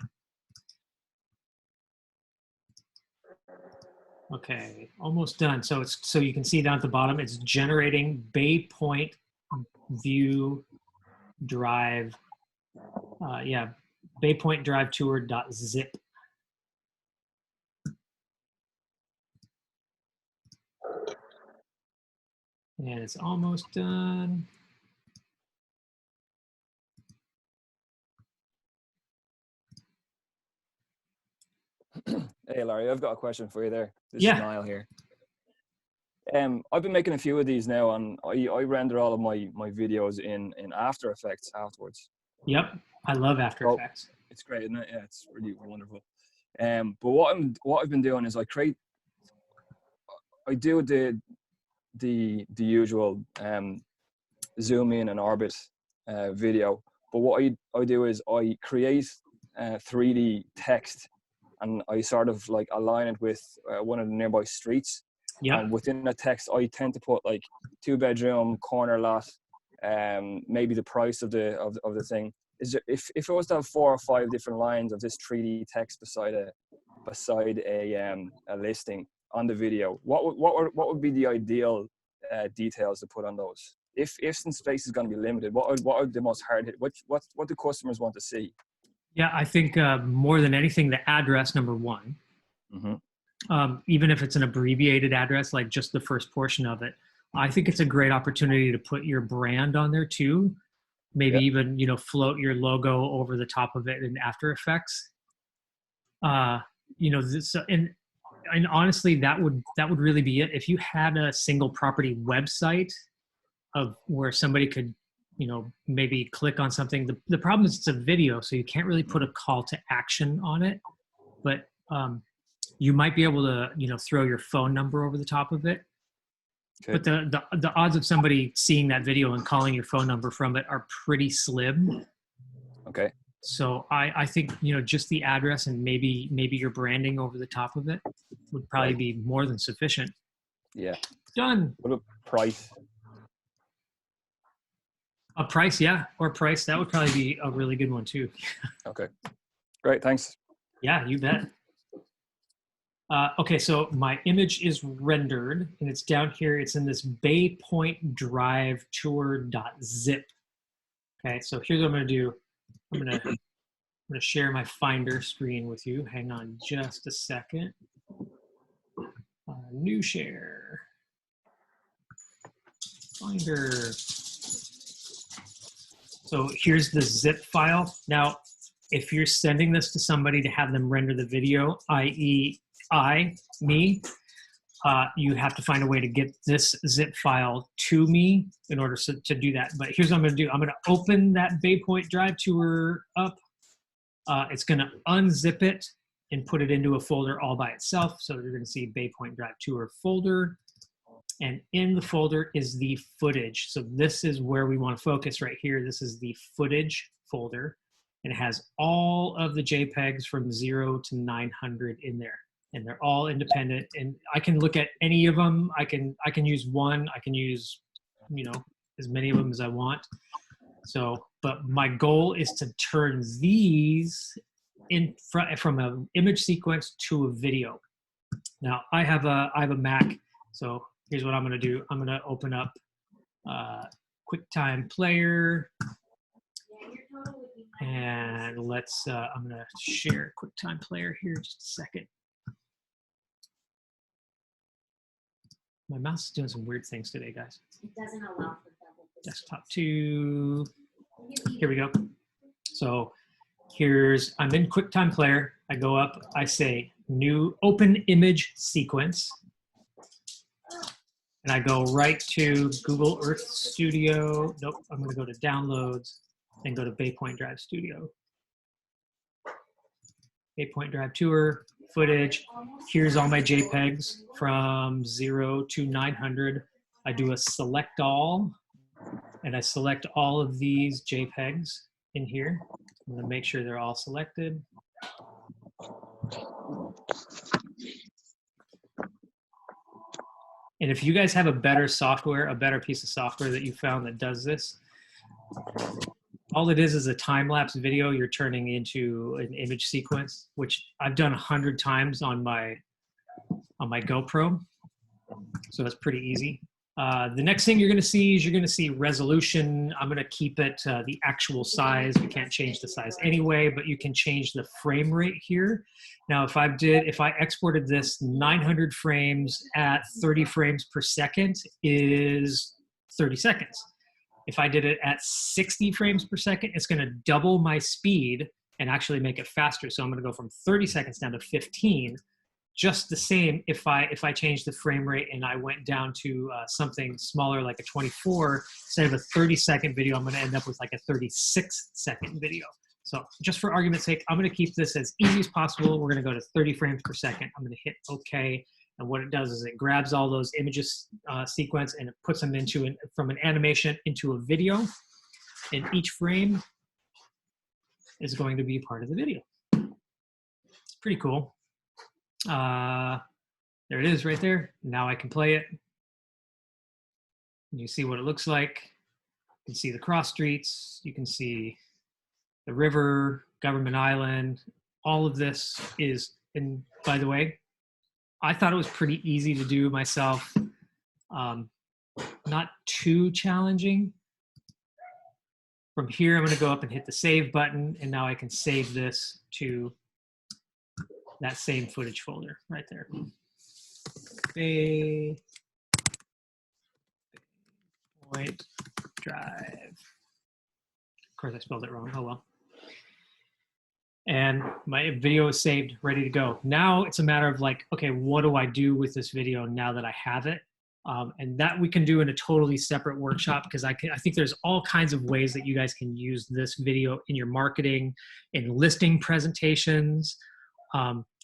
Okay, almost done. So you can see down at the bottom, it's generating Baypoint View Drive. Baypoint Drive Tour.zip. And it's almost done. Hey Larry, I've got a question for you there. This Yeah. is Niall here. I've been making a few of these now, and I render all of my videos in After Effects afterwards. Yep, I love After Oh. Effects. It's great, isn't it? Yeah, it's really wonderful. But what I've been doing is I do the usual zoom in and orbit video. But what I do is I create 3D text, and I sort of like align it with one of the nearby streets. Yeah. And within a text, I tend to put like 2-bedroom, corner lot, maybe the price of the thing. Is there, if it was to have 4 or 5 different lines of this 3D text beside a listing on the video, what would be the ideal details to put on those? If some space is going to be limited, what are the most hard hit? What do customers want to see? Yeah, I think more than anything, the address, number one. Even if it's an abbreviated address, like just the first portion of it, I think it's a great opportunity to put your brand on there too. Maybe even, you know, float your logo over the top of it in After Effects. You know, this, and honestly, that would really be it. If you had a single property website of where somebody could, you know, maybe click on something. The problem is it's a video, so you can't really put a call to action on it. But you might be able to, you know, throw your phone number over the top of it. Okay. But the odds of somebody seeing that video and calling your phone number from it are pretty slim. Okay. So I think, you know, just the address and maybe your branding over the top of it would probably be more than sufficient. Yeah. Done. What about price? A price, yeah, or price. That would probably be a really good one too. Okay. Great. Thanks. Yeah, you bet. Okay, so my image is rendered and it's down here. It's in this Bay Point Drive tour.zip. Okay, so here's what I'm gonna do. I'm gonna share my Finder screen with you. Hang on just a second. New share. Finder. So here's the zip file. Now, if you're sending this to somebody to have them render the video, i.e. me, you have to find a way to get this zip file to me in order to do that. But here's what I'm gonna do. I'm gonna open that Bay Point Drive tour up. It's gonna unzip it and put it into a folder all by itself. So you're gonna see Bay Point Drive tour folder. And in the folder is the footage. So this is where we want to focus right here. This is the footage folder. And it has all of the JPEGs from 0 to 900 in there. And they're all independent. And I can look at any of them. I can use one. I can use, you know, as many of them as I want. So, but my goal is to turn these in from an image sequence to a video. Now I have a Mac. So here's what I'm going to do. I'm going to open up QuickTime Player, and let's. I'm going to share QuickTime Player here. Just a second. My mouse is doing some weird things today, guys. It doesn't allow for double display. Desktop 2. Here we go. So I'm in QuickTime Player. I go up. I say new open image sequence. And I go right to Google Earth Studio. Nope, I'm gonna go to downloads and go to Bay Point Drive Studio. Bay Point Drive tour, footage. Here's all my JPEGs from 0 to 900. I do a select all, and I select all of these JPEGs in here. I'm gonna make sure they're all selected. And if you guys have a better software, a better piece of software that you found that does this, all it is a time-lapse video you're turning into an image sequence, which I've done 100 times on my GoPro. So that's pretty easy. The next thing you're going to see is resolution. I'm going to keep it the actual size. You can't change the size anyway, but you can change the frame rate here. Now, if I exported this 900 frames at 30 frames per second is 30 seconds. If I did it at 60 frames per second, it's going to double my speed and actually make it faster. So I'm going to go from 30 seconds down to 15. Just the same if I changed the frame rate and I went down to something smaller like a 24, instead of a 30-second video, I'm going to end up with like a 36-second video. So just for argument's sake, I'm going to keep this as easy as possible. We're going to go to 30 frames per second. I'm going to hit OK. And what it does is it grabs all those images sequence and it puts them from an animation into a video. And each frame is going to be part of the video. It's pretty cool. There There it is right there. Now I can play it. You see what it looks like. You can see the cross streets. You can see the river, Government Island. All of this is, and by the way, I thought it was pretty easy to do myself. Not too challenging. From here, I'm going to go up and hit the save button, and now I can save this to that same footage folder right there. Bay Point Drive. Of course, I spelled it wrong. Oh well. And my video is saved, ready to go. Now it's a matter of like, okay, what do I do with this video now that I have it? And that we can do in a totally separate workshop, because I think there's all kinds of ways that you guys can use this video in your marketing, in listing presentations.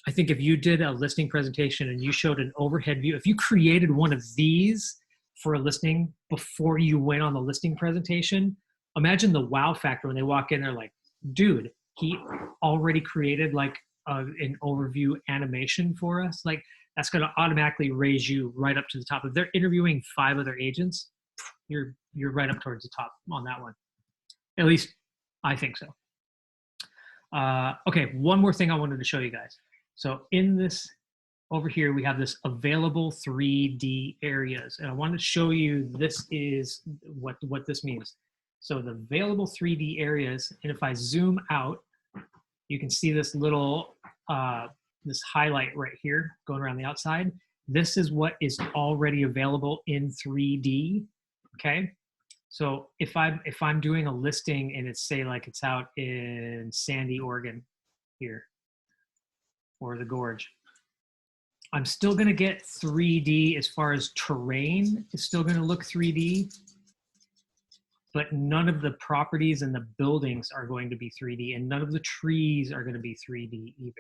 I think if you did a listing presentation and you showed an overhead view, if you created one of these for a listing before you went on the listing presentation, imagine the wow factor when they walk in, they're like, dude, he already created like an overview animation for us. Like, that's going to automatically raise you right up to the top. If they're interviewing 5 other agents, you're right up towards the top on that one. At least I think so. Okay, one more thing I wanted to show you guys. So in this, over here, we have this available 3D areas. And I wanted to show you, this is what this means. So the available 3D areas, and if I zoom out, you can see this little, this highlight right here going around the outside. This is what is already available in 3D, okay? So if I'm doing a listing and it's, say, like it's out in Sandy, Oregon here, or the Gorge, I'm still gonna get 3D as far as terrain is still gonna look 3D, but none of the properties and the buildings are going to be 3D, and none of the trees are gonna be 3D either.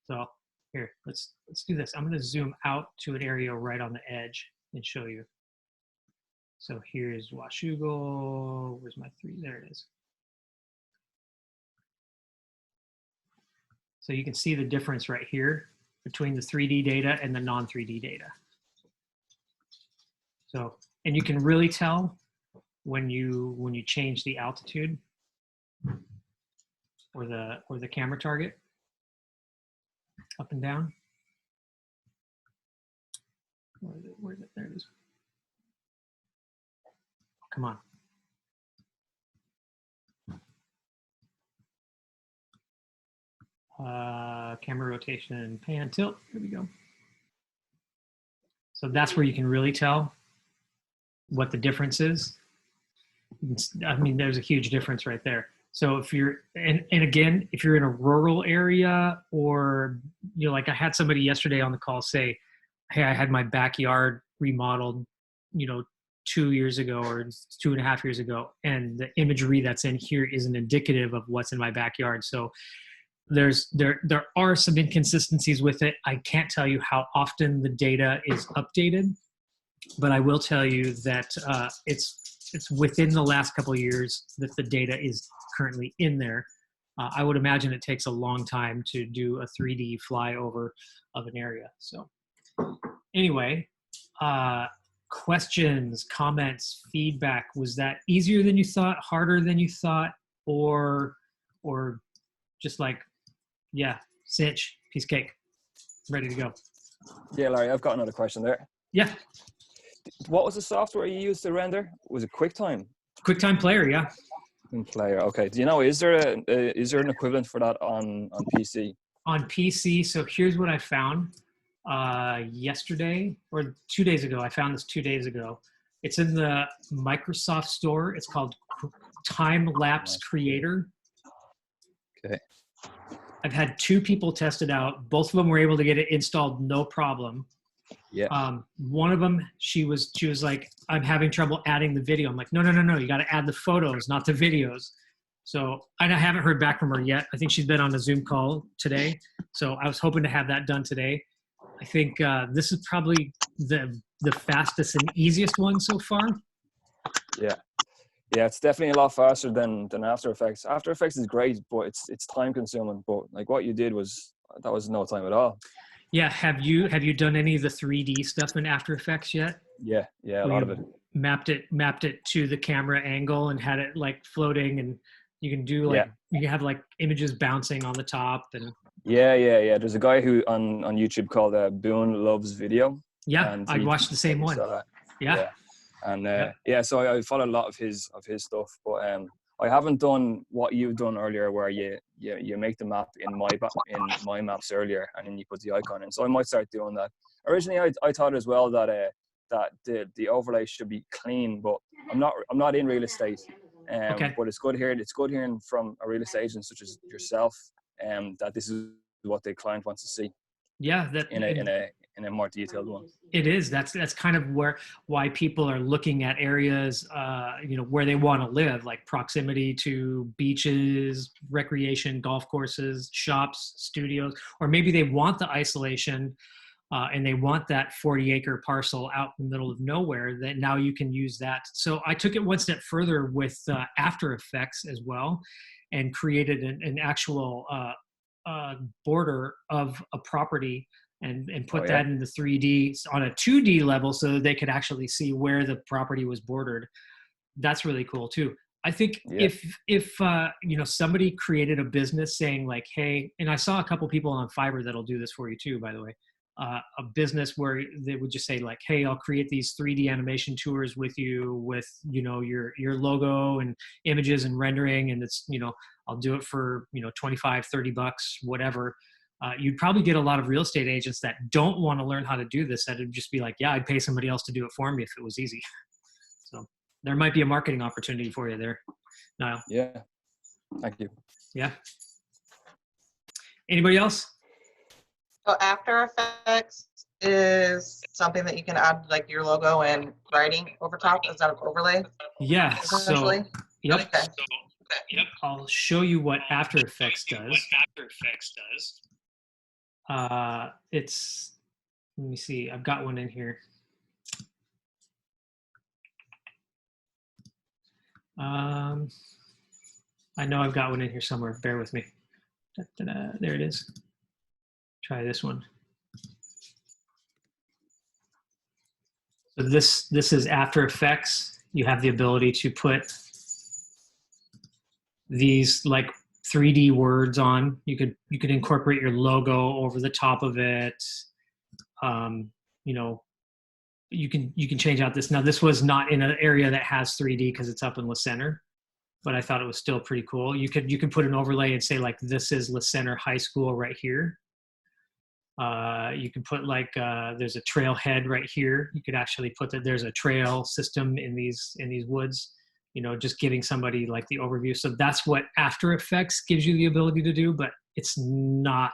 So here, let's do this. I'm gonna zoom out to an area right on the edge and show you. So here's Washougal. Where's my 3? There it is. So you can see the difference right here between the 3D data and the non-3D data. So, and you can really tell when you change the altitude or the camera target up and down. Where is it? There it is. Come on. Camera rotation, pan, tilt. Here we go. So that's where you can really tell what the difference is. I mean, there's a huge difference right there. So if you're, and again, if you're in a rural area, or, you know, like I had somebody yesterday on the call say, hey, I had my backyard remodeled, you know, 2 years ago or 2.5 years ago, and the imagery that's in here isn't indicative of what's in my backyard. So there are some inconsistencies with it. I can't tell you how often the data is updated, but I will tell you that it's within the last couple of years that the data is currently in there. I would imagine it takes a long time to do a 3D flyover of an area. So anyway, questions, comments, feedback. Was that easier than you thought, harder than you thought, or just like, yeah, cinch, piece of cake, ready to go? Yeah, Larry, I've got another question there. Yeah. What was the software you used to render? Was it QuickTime? QuickTime Player, yeah. Player, okay. Do you know, is there an equivalent for that on PC? On PC, so here's what I found yesterday, or 2 days ago. I found this 2 days ago. It's in the Microsoft Store. It's called Time Lapse Creator. Okay. I've had 2 people test it out. Both of them were able to get it installed, no problem. Yeah. One of them, she was like, I'm having trouble adding the video. I'm like, no, you got to add the photos, not the videos. So I haven't heard back from her yet. I think she's been on a Zoom call today. So I was hoping to have that done today. I think this is probably the fastest and easiest one so far. Yeah. Yeah, it's definitely a lot faster than After Effects. After Effects is great, but it's time consuming. But like what you did that was no time at all. Yeah. Have you done any of the 3D stuff in After Effects yet? Yeah, a Where lot you of it. mapped it to the camera angle and had it like floating, and you can do like Yeah. you can have like images bouncing on the top, and Yeah. There's a guy who on YouTube called Boone Loves Video, yeah, and I watched the same he one. saw that. Yeah. And Yeah. so I followed a lot of his stuff, but I haven't done what you've done earlier, where you make the map in my maps earlier, and then you put the icon in. So I might start doing that. Originally, I thought as well that that the overlay should be clean, but I'm not in real estate. Okay. But it's good hearing from a real estate agent such as yourself, that this is what the client wants to see Yeah, in a more detailed one. it is. That's kind of why people are looking at areas, where they want to live, like proximity to beaches, recreation, golf courses, shops, studios, or maybe they want the isolation, and they want that 40-acre parcel out in the middle of nowhere. That now you can use that. So I took it one step further with After Effects as well, and created an actual border of a property, and put that in the 3D on a 2D level so that they could actually see where the property was bordered. That's really cool too. I think if somebody created a business saying like, hey, and I saw a couple people on Fiverr that'll do this for you too, by the way, a business where they would just say like, hey, I'll create these 3D animation tours with you with, your logo and images and rendering. And it's, I'll do it for, $25-$30, whatever. You'd probably get a lot of real estate agents that don't want to learn how to do this. That'd just be like, yeah, I'd pay somebody else to do it for me if it was easy. So there might be a marketing opportunity for you there, Niall. Yeah. Thank you. Yeah. Anybody else? So After Effects is something that you can add like your logo and writing over top. Is that an overlay? Yeah. So, Essentially? yep. Okay. I'll show you what After Effects does. Let me see. I've got one in here. I know I've got one in here somewhere. Bear with me. Da-da-da. There it is. Try this one. So this is After Effects. You have the ability to put these like 3D words on. You could incorporate your logo over the top of it. You can change out this. Now this was not in an area that has 3D because it's up in La Center, but I thought it was still pretty cool. You can put an overlay and say like, this is La Center High School right here. You can put like, there's a trailhead right here. You could actually put that there's a trail system in these woods, just giving somebody like the overview. So that's what After Effects gives you the ability to do, but it's not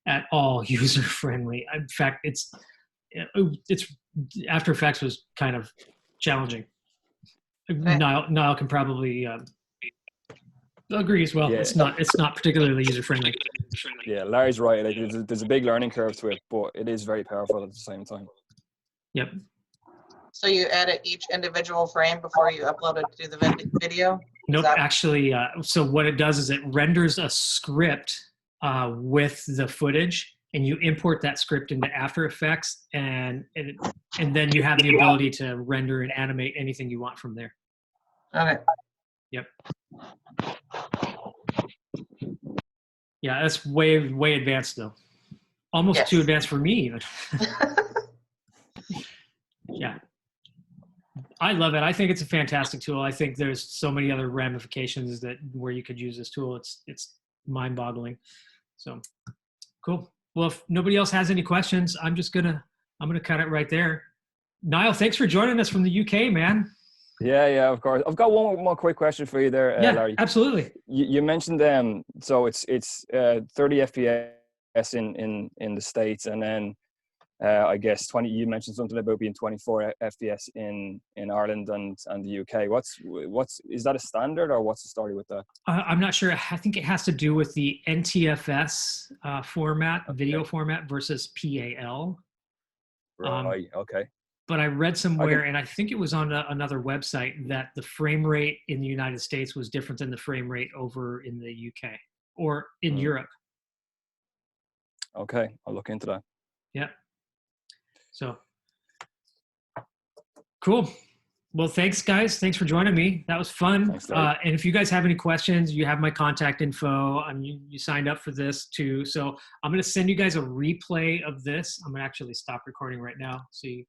at all user friendly. In fact, it's After Effects was kind of challenging. Niall can probably agree as well. Yeah. It's not particularly user friendly. Yeah, Larry's right. Like, there's a big learning curve to it, but it is very powerful at the same time. Yep. So you edit each individual frame before you upload it to the video? Nope. Actually, so what it does is it renders a script with the footage, and you import that script into After Effects, and then you have the ability to render and animate anything you want from there. Okay. Yep. Yeah, that's way advanced though. Almost too advanced for me even. Yeah. I love it. I think it's a fantastic tool. I think there's so many other ramifications where you could use this tool. It's mind-boggling. So cool. Well, if nobody else has any questions, I'm gonna cut it right there. Niall, thanks for joining us from the UK, man. Yeah, of course. I've got one more quick question for you there, Larry. Absolutely. You mentioned so it's 30 FPS in the States, and then I guess 20. You mentioned something about being 24 FPS in Ireland and the UK. Is that a standard, or what's the story with that? I'm not sure. I think it has to do with the NTFS format, video format versus PAL. Right. Okay. But I read somewhere, and I think it was on another website, that the frame rate in the United States was different than the frame rate over in the UK or in Europe. Okay, I'll look into that. Yeah. So cool. Well, thanks guys. Thanks for joining me. That was fun. Thanks, Dave. And if you guys have any questions, you have my contact info. You signed up for this too. So I'm going to send you guys a replay of this. I'm going to actually stop recording right now so you